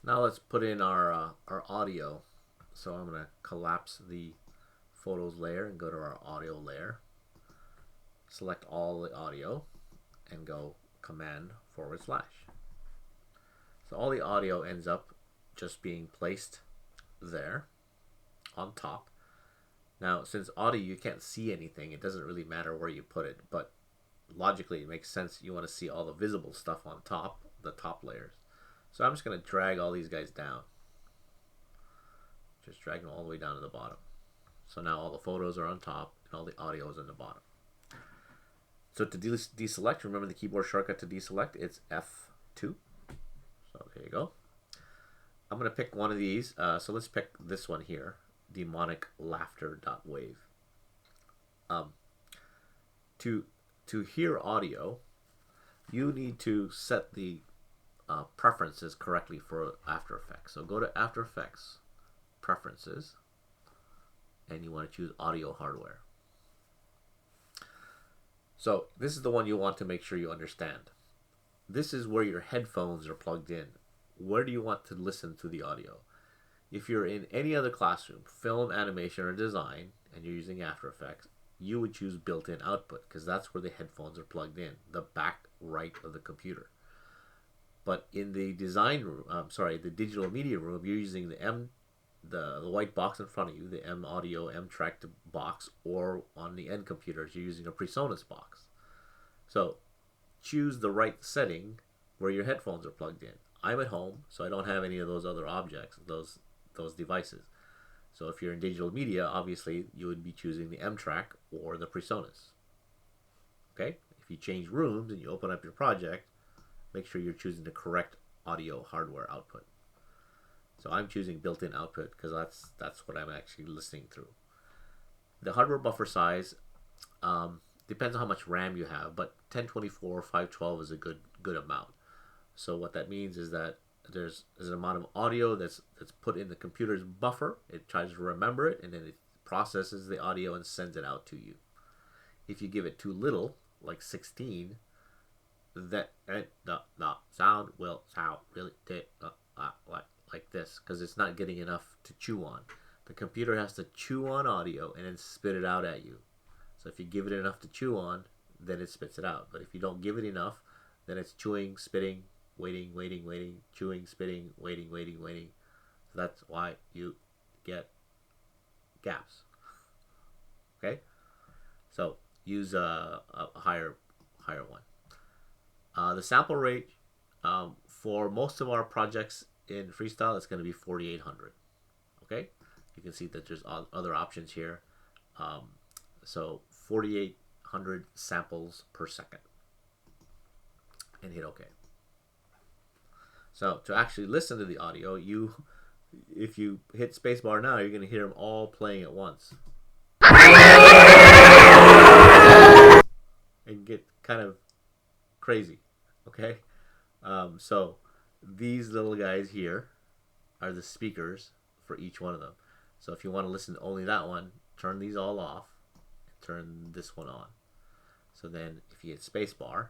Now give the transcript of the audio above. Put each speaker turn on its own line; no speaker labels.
Now let's put in our audio. So I'm going to collapse the photos layer and go to our audio layer. Select all the audio and go command /. So all the audio ends up just being placed there on top. Now, since audio you can't see anything, it doesn't really matter where you put it, but logically it makes sense you want to see all the visible stuff on top, the top layers. So I'm just going to drag all these guys down. Just drag them all the way down to the bottom. So now all the photos are on top and all the audio is on the bottom. So to deselect, remember the keyboard shortcut to deselect, it's F2. So there you go. I'm going to pick one of these. So let's pick this one here, demonic laughter.wave. To hear audio, you need to set the preferences correctly for After Effects. So go to After Effects, Preferences, and you want to choose Audio Hardware. So this is the one you want to make sure you understand. This is where your headphones are plugged in. Where do you want to listen to the audio? If you're in any other classroom, film, animation, or design, and you're using After Effects, you would choose built-in output because that's where the headphones are plugged in, the back right of the computer. But in the design room, the digital media room, you're using the white box in front of you, the M Audio, M Track box, or on the end computers, you're using a PreSonus box. So choose the right setting where your headphones are plugged in. I'm at home, so I don't have any of those other objects, those devices. So if you're in digital media, obviously you would be choosing the M Track or the PreSonus. Okay? If you change rooms and you open up your project, make sure you're choosing the correct audio hardware output. So I'm choosing built-in output because that's what I'm actually listening through. The hardware buffer size depends on how much RAM you have, but 1024, 512 is a good amount. So what that means is that there's an amount of audio that's put in the computer's buffer. It tries to remember it, and then it processes the audio and sends it out to you. If you give it too little, like 16, that the sound will sound really like this because it's not getting enough to chew on. The computer has to chew on audio and then spit it out at you. So if you give it enough to chew on, then it spits it out. But if you don't give it enough, then it's chewing, spitting, waiting, chewing, spitting, waiting. So that's why you get gaps. Okay? So use a higher one. The sample rate for most of our projects in Freestyle is going to be 4800. Okay? You can see that there's other options here. So 4800 samples per second. And hit OK. So to actually listen to the audio, if you hit spacebar now, you're going to hear them all playing at once. And get kind of crazy. Okay? So these little guys here are the speakers for each one of them. So if you want to listen to only that one, turn these all off and turn this one on. So then if you hit spacebar,